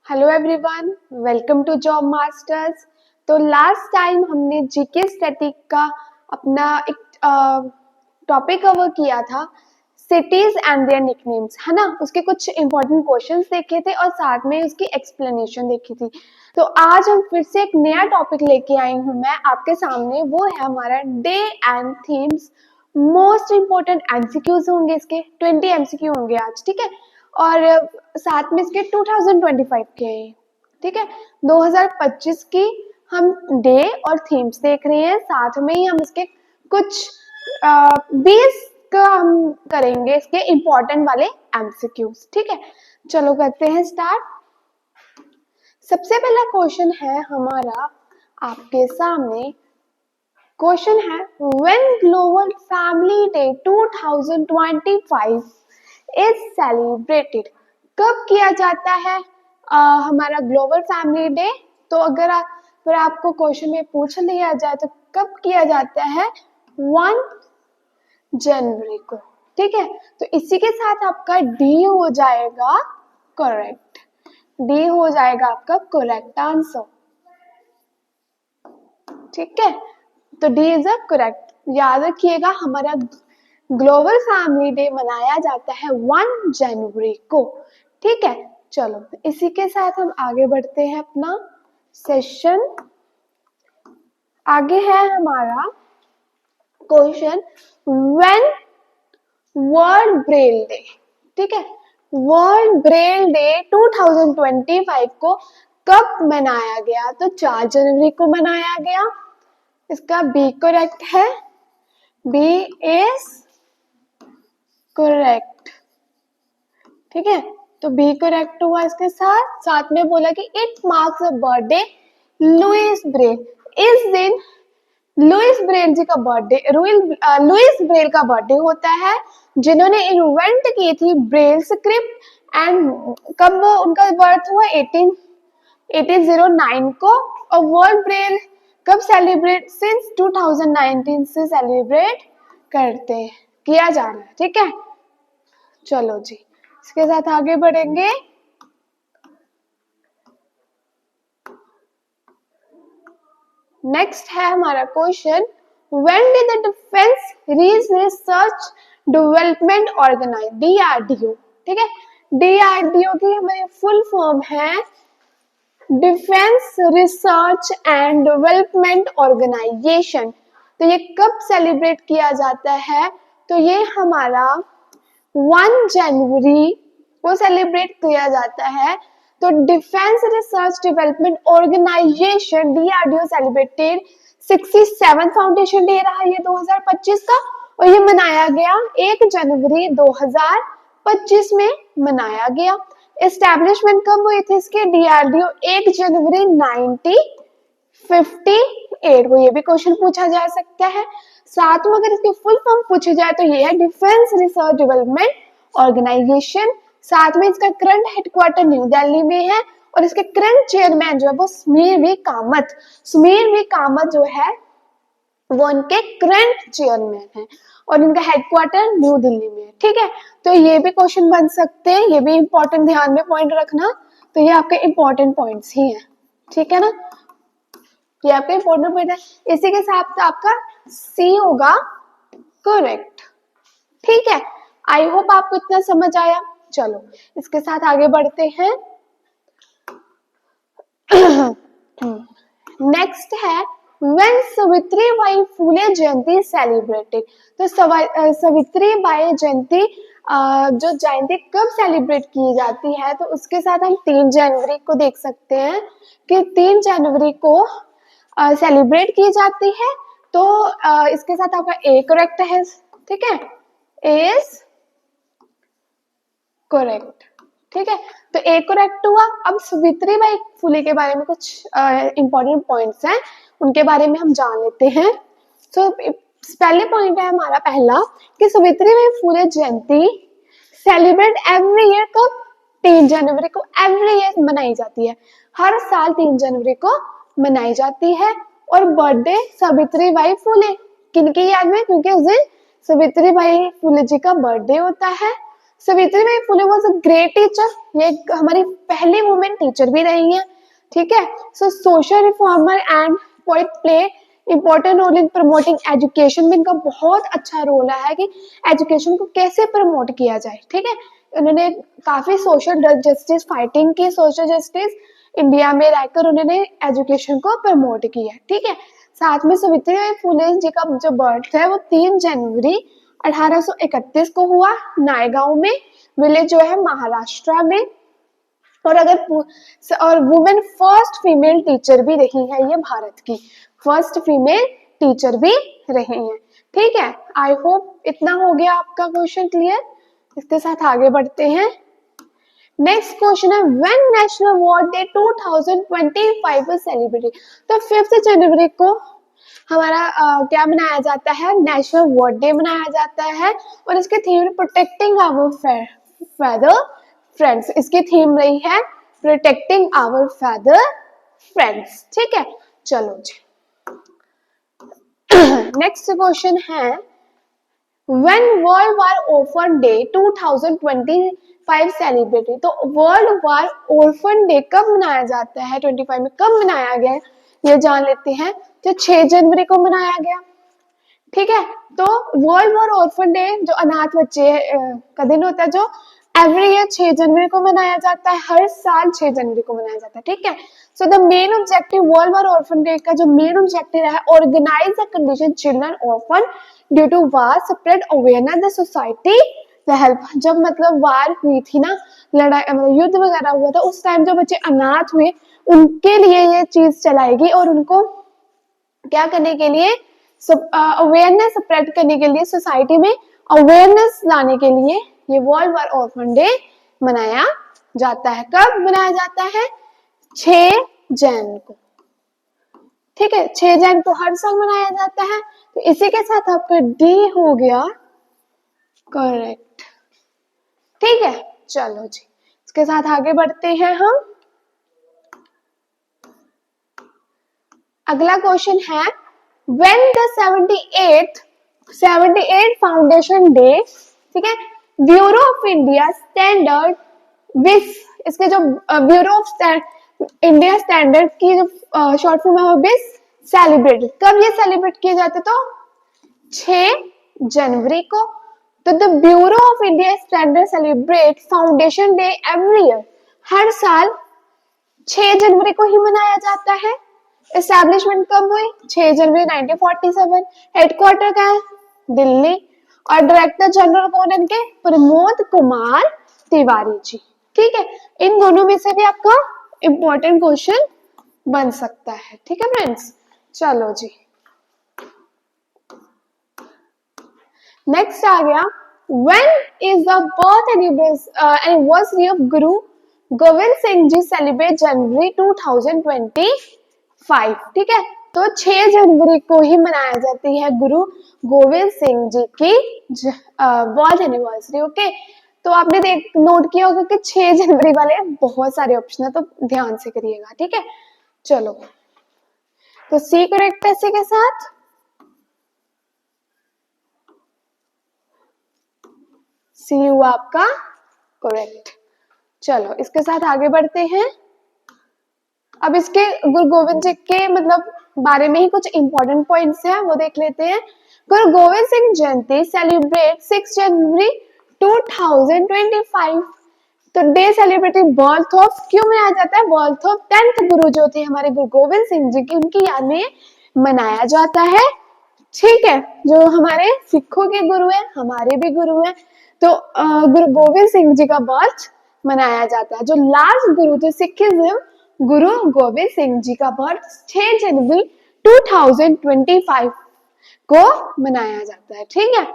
Hello everyone, welcome to Job Masters. तो last time हमने GK static का अपना एक टॉपिक कवर किया था, सिटीज एंड देयर निकनेम्स, है ना। उसके कुछ इंपॉर्टेंट क्वेश्चंस देखे थे और साथ में उसकी एक्सप्लेनेशन देखी थी। तो आज हम फिर से एक नया टॉपिक लेके आई हूँ मैं आपके सामने, वो है हमारा day and themes. Most important MCQs होंगे, इसके 20 एमसीक्यू होंगे आज, ठीक है। और साथ में इसके 2025 के हैं, ठीक है। 2025 की हम डे और थीम्स देख रहे हैं, साथ में ही हम इसके कुछ 20 का हम करेंगे इसके इम्पोर्टेंट वाले एमसीक्यूज, ठीक है। चलो करते हैं स्टार्ट। सबसे पहला क्वेश्चन है हमारा आपके सामने। क्वेश्चन है, when global family day 2025 is celebrated, कब किया जाता है हमारा ग्लोबल फैमिली डे। तो अगर आपको क्वेश्चन में पूछ लिया जाए तो कब किया जाता है, 1 जनवरी को, ठीक है। तो इसी के साथ आपका डी हो जाएगा करेक्ट, डी हो जाएगा आपका करेक्ट आंसर, ठीक है। तो डी इज अ करेक्ट। याद रखिएगा, हमारा ग्लोबल फैमिली डे मनाया जाता है 1 जनवरी को, ठीक है। चलो इसी के साथ हम आगे बढ़ते हैं अपना सेशन। आगे है हमारा question, when world Braille day, ठीक है। वर्ल्ड ब्रेल डे 2025 को कब मनाया गया, तो 4 जनवरी को मनाया गया। इसका बी करेक्ट है, बी इज करेक्ट, ठीक है। तो बी करेक्ट हुआ। इसके साथ साथ में बोला कि it marks a birthday Louis Braille. इस दिन लुइस ब्रेल जी का बर्थडे, लुइस ब्रेल का बर्थडे होता है, जिन्होंने इन्वेंट की थी ब्रेल स्क्रिप्ट। एंड कब उनका बर्थ हुआ, 1809 को। और वर्ल्ड ब्रेल कब सेलिब्रेट, सिंस 2019 से सेलिब्रेट करते किया जा रहा है, ठीक है। चलो जी, इसके साथ आगे बढ़ेंगे। नेक्स्ट है हमारा question, when did the defence research development organize, DRDO, ठीक है। डीआरडीओ की हमारी फुल फॉर्म है defence research and development organisation. तो ये कब सेलिब्रेट किया जाता है, तो ये हमारा 1 जनवरी को सेलिब्रेट किया जाता है। तो defence research development organisation DRDO celebrated 67 foundation day रहा ये 2025 का, और ये मनाया गया 1 जनवरी 2025 में मनाया गया। एस्टैब्लिशमेंट कब हुई थी इसके, डीआरडीओ 1 जनवरी 1958 को। ये भी क्वेश्चन पूछा जा सकता है। साथ में अगर इसकी फुल फॉर्म पूछी जाए तो ये है डिफेंस रिसर्च डेवलपमेंट ऑर्गेनाइजेशन। साथ में इसका करंट हेडक्वार्टर न्यू दिल्ली में है, और इसके करंट चेयरमैन जो है वो समीर वी कामत। समीर वी कामत जो है वो उनके करंट चेयरमैन है, और इनका हेडक्वार्टर न्यू दिल्ली में है, ठीक है। तो ये भी क्वेश्चन बन सकते हैं, ये भी इंपॉर्टेंट, ध्यान में पॉइंट रखना। तो ये आपके इंपॉर्टेंट पॉइंट्स ही हैं, ठीक है ना। ये आपका इंपॉर्टेंट पॉइंट है। इसी के साथ आपका सी होगा करेक्ट, ठीक है। आई होप आपको इतना समझ आया। चलो इसके साथ आगे बढ़ते हैं। नेक्स्ट है, when Savitribai Phule Jayanti celebrated. तो सावित्रीबाई जयंती जो जयंती कब सेलिब्रेट की जाती है, तो उसके साथ हम 3 जनवरी को देख सकते हैं कि 3 जनवरी को सेलिब्रेट की जाती है। तो इसके साथ आपका ए करेक्ट है, ठीक है, इज करेक्ट, ठीक है। तो ए करेक्ट हुआ। अब सावित्रीबाई फुले के बारे में कुछ इंपॉर्टेंट पॉइंट्स हैं, उनके बारे में हम जान लेते हैं। तो पहले पॉइंट है हमारा पहला कि सावित्रीबाई फुले जयंती सेलिब्रेट एवरी ईयर, कब, 3 जनवरी को एवरी ईयर मनाई जाती है। हर साल 3 जनवरी को मनाई जाती है। और बर्थडे सावित्रीबाई फुले किनकी याद में, क्योंकि उस दिन सावित्रीबाई फुले जी का बर्थडे होता है। Savitribai Phule was a great teacher, ये हमारी पहली वुमेन टीचर भी रही है, ठीक है। So social reformer and poet play important role in promoting education में इनका बहुत अच्छा रोल है कि एजुकेशन को कैसे प्रमोट किया जाए, ठीक है। उन्होंने काफी सोशल जस्टिस फाइटिंग की, सोशल जस्टिस इंडिया में रहकर उन्होंने एजुकेशन को प्रमोट किया, ठीक है। साथ में सावित्रीबाई फुले जी का जो बर्थ है वो 3 जनवरी 1831 को हुआ, नायगांव में, विलेज जो है महाराष्ट्र में। और वुमेन फर्स्ट फीमेल टीचर भी रही है, ये भारत की फर्स्ट फीमेल टीचर भी रही है, ठीक है। आई होप इतना हो गया आपका क्वेश्चन क्लियर। इसके साथ आगे बढ़ते हैं। नेक्स्ट क्वेश्चन है when national war day 2025 celebrated. तो 5 जनवरी को हमारा क्या मनाया जाता है, नेशनल वार डे मनाया जाता है, और इसके theme protecting our feather friends, इसकी थीम रही है प्रोटेक्टिंग आवर फेदर फ्रेंड्स, ठीक है। चलो जी नेक्स्ट क्वेश्चन है When World War Orphan Day 2025 celebrated. तो वर्ल्ड वार ऑर्फन डे कब मनाया जाता है, 25 में कब मनाया गया ये जान लेते हैं। तो 6 जनवरी को मनाया गया, ठीक है। तो वर्ल्ड वॉर ऑर्फन डे जो अनाथ बच्चे का दिन होता है, जो एवरी ईयर 6 जनवरी को मनाया जाता है, हर साल 6 जनवरी को मनाया जाता है, ठीक है। So the main objective world war orphan day का जो मेन ऑब्जेक्टिव है, organize the condition children orphan due to war, spread awareness the society the help. जब मतलब वार हुई थी ना, लड़ाई मतलब युद्ध वगैरह हुआ था, उस टाइम जो बच्चे अनाथ हुए उनके लिए ये चीज चलाएगी, और उनको क्या करने के लिए, अवेयरनेस स्प्रेड करने के लिए, सोसाइटी में अवेयरनेस लाने के लिए ये वर्ल्ड वार ऑर्फन डे मनाया जाता है। कब मनाया जाता है, 6 जन को, ठीक है। 6 जन को हर साल मनाया जाता है। तो इसी के साथ आपका डी हो गया करेक्ट, ठीक है। चलो जी इसके साथ आगे बढ़ते हैं हम। अगला क्वेश्चन है when the 78 फाउंडेशन डे, ठीक है, ब्यूरो ऑफ इंडिया स्टैंडर्ड विस, इसके जो ब्यूरो ऑफ इंडिया स्टैंडर्ड की जो शॉर्ट फॉर्म है विस सेलिब्रेटेड, कब ये सेलिब्रेट किए जाते, तो 6 जनवरी को। तो the bureau of India standard celebrate foundation day every year, हर साल 6 जनवरी को ही मनाया जाता है। एस्टैब्लिशमेंट कब हुई, 6 जनवरी 1947। हेडक्वार्टर का है दिल्ली, और डायरेक्टर जनरल कौन है इनके, प्रमोद कुमार तिवारी जी, ठीक है। इन दोनों में से भी आपका इंपॉर्टेंट क्वेश्चन बन सकता है, ठीक है फ्रेंड्स। चलो जी नेक्स्ट आ गया when is the birth anniversary of Guru Govind Singh ji celebrate जनवरी 2025, ठीक है। तो 6 जनवरी को ही मनाया जाती है गुरु गोविंद सिंह जी की बर्थ एनिवर्सरी, ओके। तो आपने नोट किया होगा कि 6 जनवरी वाले बहुत सारे ऑप्शन है, तो ध्यान से करिएगा, ठीक है। चलो तो सी करेक्ट है इसी के साथ। सी हुआ आपका करेक्ट। चलो इसके साथ आगे बढ़ते हैं। अब इसके गुरु गोविंद जी के मतलब बारे में ही कुछ इंपॉर्टेंट पॉइंट्स हैं, वो देख लेते हैं। गुरु गोविंद सिंह जयंती सेलिब्रेट 6 जनवरी 2025। तो डे सेलिब्रेटिंग बर्थ ऑफ, क्यों मनाया जाता है, बर्थ ऑफ 10th गुरु जो थे हमारे गुरु गोविंद सिंह जी की, उनकी याद में मनाया जाता है, ठीक है। जो हमारे सिखों के गुरु हैं, हमारे भी गुरु हैं, तो गुरु गोविंद सिंह जी का बर्थ मनाया जाता है। जो लास्ट गुरु थे सिखिज्म, गुरु गोविंद सिंह जी का बर्थ 6 जनवरी 2025 को मनाया जाता है, ठीक है।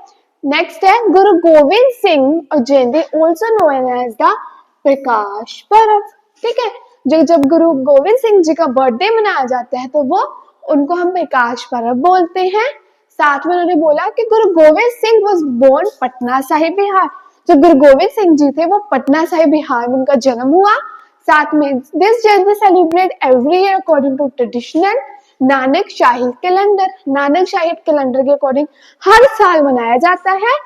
नेक्स्ट है गुरु गोविंद सिंह जयंती also known as the Prakash Parv, ठीक है। जब गुरु गोविंद सिंह जी का बर्थडे मनाया जाता है तो वो उनको हम प्रकाश पर्व बोलते हैं। साथ में उन्होंने बोला कि गुरु गोविंद सिंह वाज बोर्न पटना साहिब बिहार। जो गुरु गोविंद सिंह जी थे वो पटना साहिब बिहार में उनका जन्म हुआ। साथ में दिस जयंती celebrate every year according to traditional Nanak Shahi calendar, Nanak Shahi calendar के अकॉर्डिंग हर साल मनाया जाता है।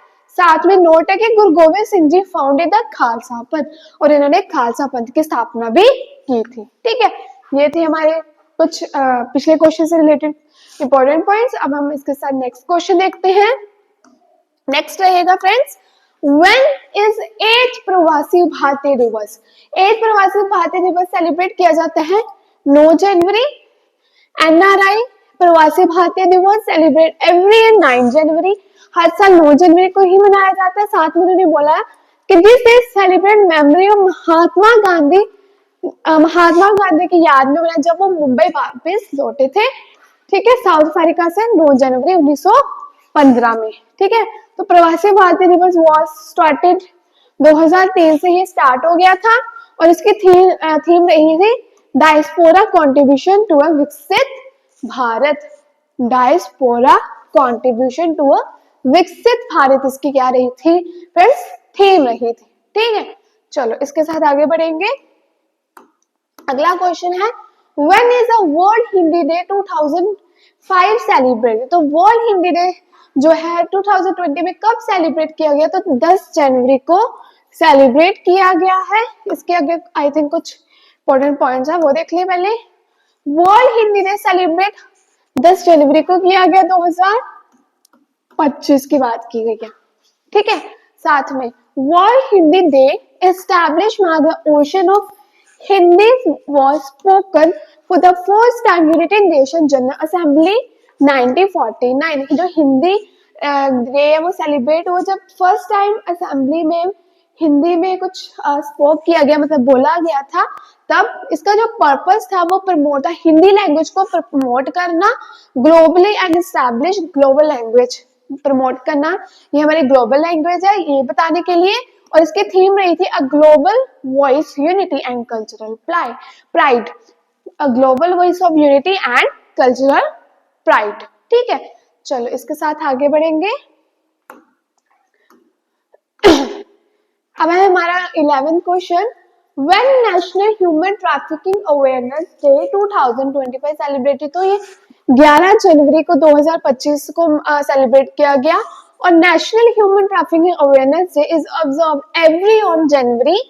साथ में नोट है कि गुरु गोविंद सिंह जी फाउंडेड द खालसा पंथ, और इन्होंने खालसा पंथ की स्थापना भी की थी। ठीक है, ये थे हमारे कुछ पिछले क्वेश्चन से रिलेटेड इंपॉर्टेंट पॉइंट्स। अब हम इसके साथ नेक्स्ट क्वेश्चन देखते हैं। नेक्स्ट रहेगा फ्रेंड्स, व्हेन इज 8th प्रवासी भारतीय दिवस? 8th प्रवासी भारतीय दिवस सेलिब्रेट किया जाता है 9 जनवरी। एनआरआई प्रवासी भारतीय दिवस सेलिब्रेट एवरी ईयर 9 जनवरी, हर साल 9 जनवरी को ही मनाया जाता है। साथ में उन्होंने बोला कि this is celebrate memory of Mahatma Gandhi, Mahatma Gandhi की याद में बना जब वो मुंबई वापस लौटे थे, ठीक है, साउथ अफ्रीका से 9 जनवरी 1915 में। ठीक है, तो प्रवासी भारतीय दिवस वॉज स्टार्टेड 2003 से ये स्टार्ट हो गया था, और इसकी थीम रही थी डायस्पोरा कंट्रीब्यूशन टू अ विकसित Bharat. Diaspora contribution to a विकसित भारत, इसकी क्या रही थी फ्रेंड्स? थीम रही थी। ठीक है, चलो इसके साथ आगे बढ़ेंगे। अगला क्वेश्चन है, when is the world Hindi day 2005 celebrate? तो वर्ल्ड हिंदी डे जो है 2020 में कब सेलिब्रेट किया गया? तो 10 जनवरी को सेलिब्रेट किया गया है। इसके आगे आई थिंक कुछ इंपॉर्टेंट पॉइंट्स है, वो देख लिए पहले। वर्ल्ड हिंदी डे सेलिब्रेट 10 जनवरी को किया गया 2025 की बात की गई है। ठीक है, साथ में world Hindi day establish by the ocean of Hindi was spoken for the first time United Nations General Assembly 1949। जो हिंदी डे है वो सेलिब्रेट हुआ जब फर्स्ट टाइम असेंबली में हिंदी में कुछ स्पोक किया गया, मतलब बोला गया था। तब इसका जो पर्पस था वो प्रमोट था, हिंदी लैंग्वेज को प्रमोट करना, globally and establish global language promote करना, ये हमारी ग्लोबल लैंग्वेज है ये बताने के लिए। और इसकी थीम रही थी a global voice unity and cultural pride, a global voice of unity and cultural pride. ठीक है, चलो इसके साथ आगे बढ़ेंगे। अब है हमारा 11th question, when national human trafficking awareness day 2025 celebrated? तो ये 11 जनवरी को 2025 को सेलिब्रेट किया गया, और national human trafficking awareness day is observe every on January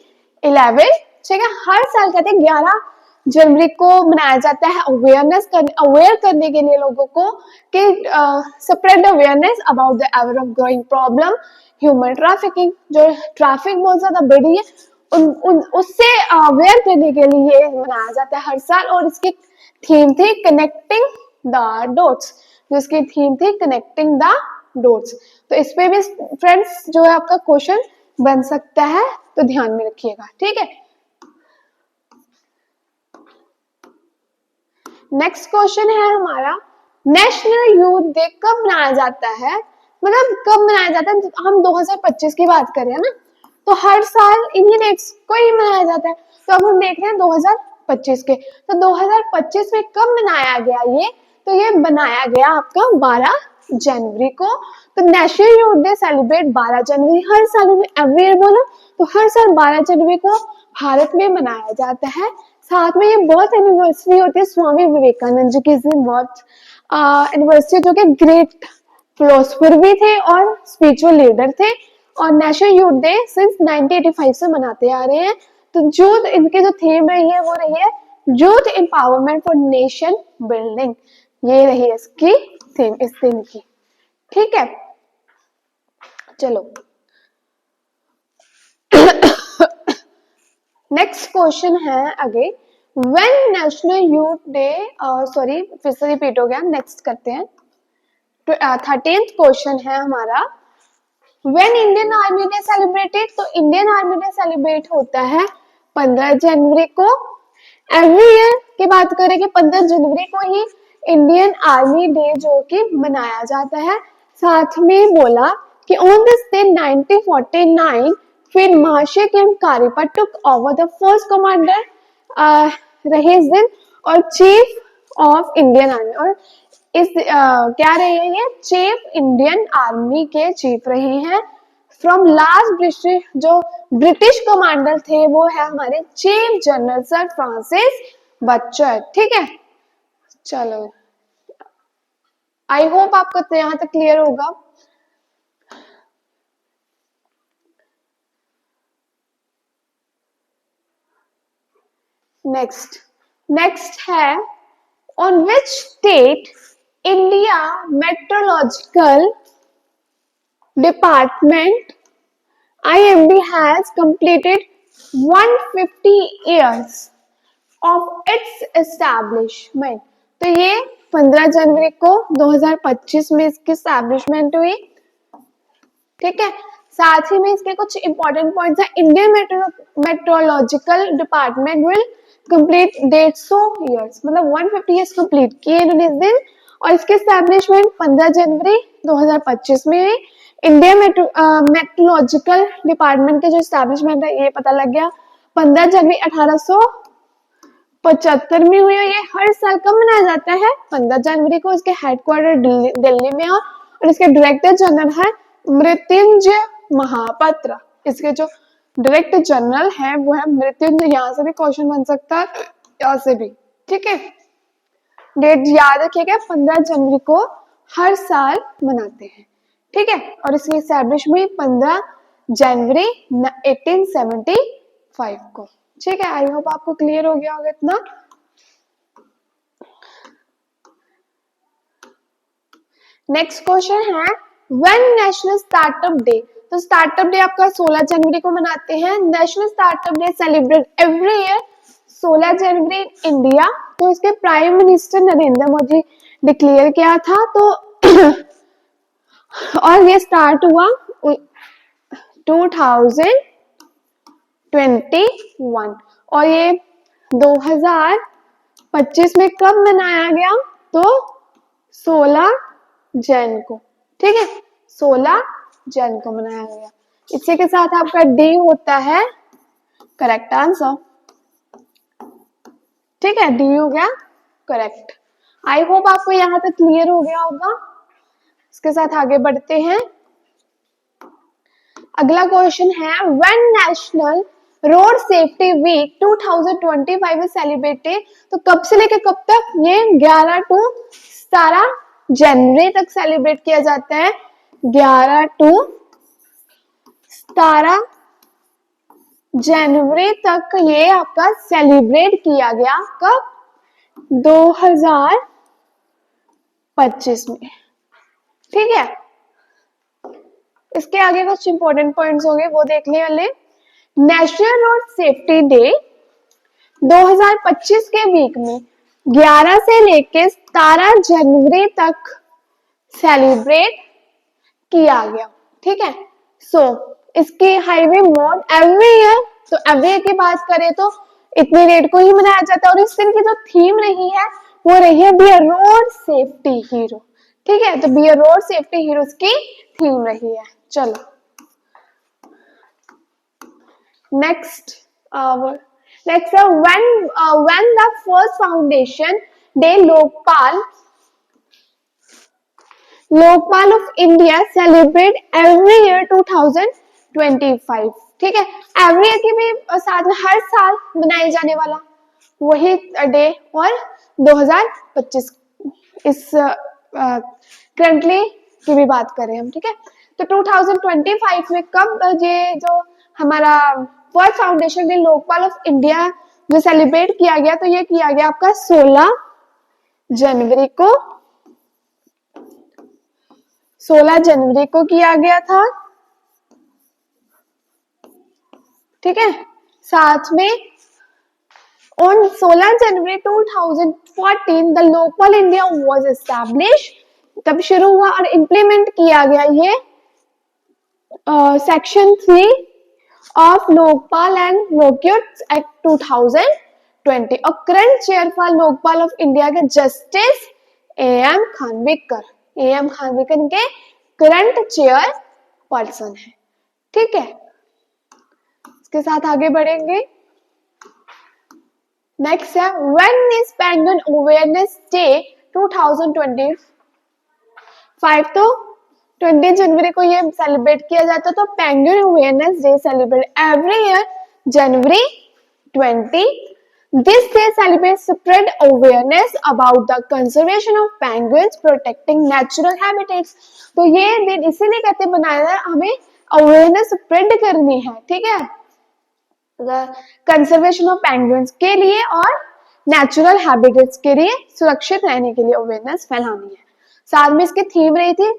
11। ठीक है, हर साल कहते हैं 11 जनवरी को मनाया जाता है अवेयर करने के लिए लोगों को कि spread awareness about the ever of growing problem human trafficking. जो ट्रैफिक बहुत ज्यादा बढ़ी है उससे अवेयर करने के लिए मनाया जाता है हर साल, और इसकी थीम थी कनेक्टिंग द डॉट्स। जिसकी थीम थी कनेक्टिंग द डॉट्स। तो इस पे भी फ्रेंड्स जो है आपका क्वेश्चन बन सकता है, तो ध्यान में रखिएगा। ठीक है, नेक्स्ट क्वेश्चन है हमारा, नेशनल यूथ डे कब मनाया जाता है? मतलब कब मनाया जाता है? हम 2025 की बात कर रहे हैं ना, तो हर साल इन्हीं डेट्स को ही मनाया जाता है। तो अब हम देख रहे हैं 2025 के, तो 2025 में कब मनाया गया ये? तो ये बनाया गया आपका 12 जनवरी को। तो नेशनल यूथ डे सेलिब्रेट 12 जनवरी हर साल, एवरी ईयर बोलो तो हर साल 12 जनवरी को भारत में मनाया जाता है। साथ में ये बहुत एनिवर्सरी होती है स्वामी विवेकानंद जी की, बहुत एनिवर्सरी, जो कि ग्रेट फिलोसफर भी थे और स्पिरिचुअल लीडर थे। और नेशनल यूथ डे सिंस 1985 से मनाते आ रहे हैं। तो यूथ, इनकी जो थीम रही है वो रही है youth empowerment for nation building, ये रही है इसकी थीम इस दिन की। ठीक है, चलो नेक्स्ट क्वेश्चन है आगे, when national youth day, sorry फिर से रिपीट हो गया, नेक्स्ट करते हैं। 13th क्वेश्चन है हमारा, when Indian army day celebrated? तो इंडियन आर्मी डे सेलिब्रेट होता है 15 जनवरी को। एवरी ईयर की बात करें कि 15 जनवरी को ही इंडियन आर्मी डे जो कि मनाया जाता है। साथ में बोला कि ऑन दिस डे 1949 फिर मार्शल कैंप Cariappa took over the first commander रहे इस दिन, और चीफ ऑफ इंडियन आर्मी, और इस क्या रहे हैं ये? चीफ इंडियन आर्मी के चीफ रहे हैं। फ्रॉम लास्ट ब्रिटिश, जो ब्रिटिश कमांडर थे वो है हमारे चीफ जनरल सर फ्रांसिस बचर। ठीक है, चलो आई होप आपको तो यहाँ तक क्लियर होगा। नेक्स्ट है on which state India meteorological department IMD has completed 150 years of its establishment। तो ये 15 जनवरी को 2025 में इसकी एस्टैब्लिशमेंट हुई। ठीक है, साथ ही में इसके कुछ इंपॉर्टेंट पॉइंट्स है। Indian meteorological department will complete 150 years, मतलब 150 ईयर्स कंप्लीट किए इन्होंने इस दिन, और इसके एस्टैब्लिशमेंट 15 जनवरी 2025 में हुई। इंडियन मेट्रोलॉजिकल डिपार्टमेंट के जो एस्टैब्लिशमेंट है ये पता लग गया 15 जनवरी 1875 में हुई। ये हर साल कब मनाया जाता है? 15 जनवरी को। इसके हेडक्वार्टर दिल्ली में और इसके डायरेक्टर जनरल है मृत्युंजय महापात्र। इसके जो डायरेक्टर जनरल है वो है मृत्युंजय। यहाँ से भी क्वेश्चन बन सकता है, यहाँ से भी। ठीक है, डेट याद रखिएगा, 15 जनवरी को हर साल मनाते हैं। ठीक है, और इसकी एस्टैब्लिश हुई 15 जनवरी 1875 को। ठीक है, आई होप आपको क्लियर हो गया होगा इतना। नेक्स्ट क्वेश्चन है व्हेन नेशनल स्टार्टअप डे। तो स्टार्टअप डे आपका 16 जनवरी को मनाते हैं। National startup day celebrate every year 16 जनवरी इंडिया। तो इसके prime minister Narendra Modi declare किया था। तो और ये स्टार्ट हुआ 2021 और ये 2025 में कब मनाया गया? तो 16 जन को। ठीक है, 16 जन को मनाया गया। इसी के साथ आपका डी होता है करेक्ट आंसर। ठीक है, डी हो गया करेक्ट। आई होप आपको यहां तक क्लियर हो गया होगा। इसके साथ आगे बढ़ते हैं। अगला क्वेश्चन है when national road safety week 2025 is celebrated. तो कब से लेकर कब तक? ये 11 टू 17 जनवरी तक सेलिब्रेट किया जाता है। 11 टू 17 जनवरी तक ये आपका सेलिब्रेट किया गया। कब? 2025 में। ठीक है, इसके आगे कुछ इंपॉर्टेंट पॉइंट्स होंगे वो देखने वाले। नेशनल रोड सेफ्टी डे 2025 के वीक में 11 से लेकर 17 जनवरी तक सेलिब्रेट किया गया। ठीक है, सो इसके हाईवे मोड एवरी ईयर। तो एवरी ईयर की बात करें तो इतनी डेट को ही मनाया जाता है। और इस दिन की जो थीम रही है वो रही है be a road safety hero. ठीक है, तो be a road safety hero की थीम रही है। चलो नेक्स्ट है when the first foundation day Lokpal of India celebrate every year 2025। ठीक है, एवरी ईयर की भी साथ में हर साल मनाए जाने वाला वही डे और 2025 इस करंटली की भी बात करें हम। ठीक है, तो 2025 में कब ये जो हमारा first foundation day Lokpal of India जो सेलिब्रेट किया गया, तो ये किया गया आपका 16 जनवरी को। 16 जनवरी को किया गया था। ठीक है, साथ में on 16 January 2014 the Lokpal India was establish. तब शुरू हुआ और इम्प्लीमेंट किया गया ये section 3 of Lokpal and Lokayuktas act 2020। और current chair for Lokpal of India के justice A M Khanwilkar. A M Khanwilkar के करंट चेयर पर्सन है। ठीक है, इसके साथ आगे बढ़ेंगे। नेक्स्ट है when is penguin awareness day 2025। तो 20 जनवरी को ये सेलिब्रेट किया जाता है। तो penguin awareness day celebrate every year January 20। This day celebrate spread awareness about the conservation of penguins protecting natural habitats. तो ये दिन इसीलिए कहते बनाया है, हमें अवेयरनेस स्प्रेड करनी है। ठीक है, कंजर्वेशन ऑफ पेंगुइन्स के लिए और नेचुरल हैबिटेट्स के लिए सुरक्षित रहने के लिए अवेयरनेस फैलानी है। साथ में इसकी थीम रही थी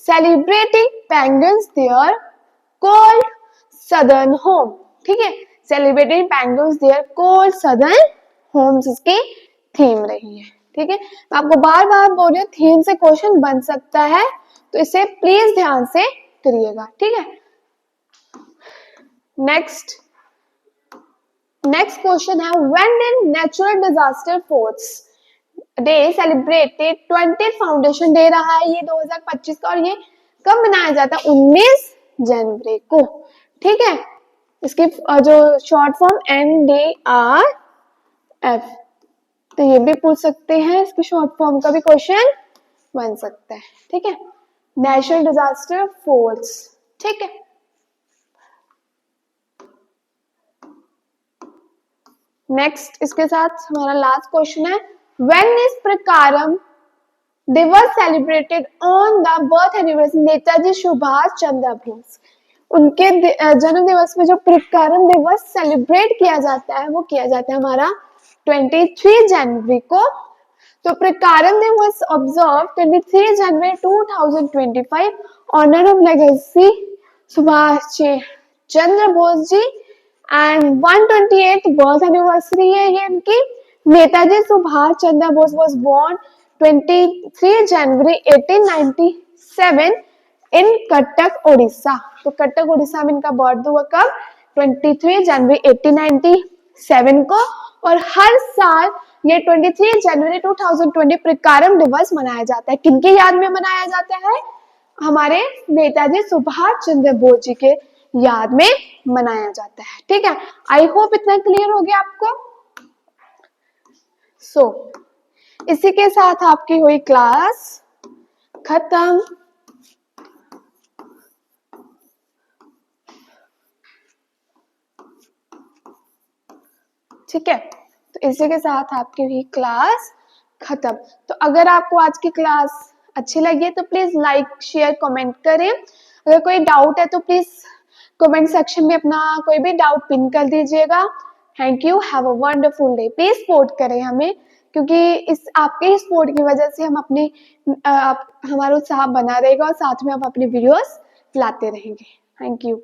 celebrating penguins their cold southern home. ठीक है, celebrating penguins their cold southern homes इसकी थीम रही है। ठीक है, मैं आपको बार बार बोल रही हूँ थीम से क्वेश्चन बन सकता है, तो इसे प्लीज ध्यान से करिएगा। ठीक है, नेक्स्ट क्वेश्चन है when did natural disaster force day celebrated 20th foundation day रहा है ये 2025 का, और ये कब मनाया जाता है? 19 जनवरी को। ठीक है, इसकी जो शॉर्ट फॉर्म NDRF, तो ये भी पूछ सकते हैं, इसकी शॉर्ट फॉर्म का भी क्वेश्चन बन सकता है। ठीक है, नेशनल डिजास्टर फोर्स। ठीक है, नेक्स्ट इसके साथ हमारा लास्ट क्वेश्चन है when is Parakram Diwas celebrated on the birth anniversary Netaji Subhash Chandra Bose. उनके जन्म दिवस में जो प्रकारम दिवस सेलिब्रेट किया जाता है वो किया जाता है हमारा 23 जनवरी को। तो Parakram Diwas observe 23 January 2025 honour of legacy Subhash Chandra Bose ji and 128th birth anniversary है ये इनकी। Netaji Subhash Chandra Bose was born 23 January 1897 in Cuttack Orissa. तो कटक उड़ीसा में इनका बर्थ हुआ कब? 23 जनवरी 1897 को। और हर साल ये 23 जनवरी 2020 प्रकारम दिवस मनाया जाता है। किनके याद में मनाया जाता है? हमारे नेताजी सुभाष चंद्र बोस जी के याद में मनाया जाता है। ठीक है, आई होप इतना क्लियर हो गया आपको। इसी के साथ आपकी हुई क्लास खत्म। ठीक है, तो इसी के साथ आपकी हुई क्लास खत्म। तो अगर आपको आज की क्लास अच्छी लगी है तो प्लीज लाइक शेयर कमेंट करें। अगर कोई डाउट है तो प्लीज कमेंट सेक्शन में अपना कोई भी डाउट पिन कर दीजिएगा। Thank you, have a wonderful day. Please support करें हमें, क्योंकि इस आपके सपोर्ट की वजह से हम अपने हमारा उत्साह बना रहेगा और साथ में हम अपने वीडियोस लाते रहेंगे। Thank you.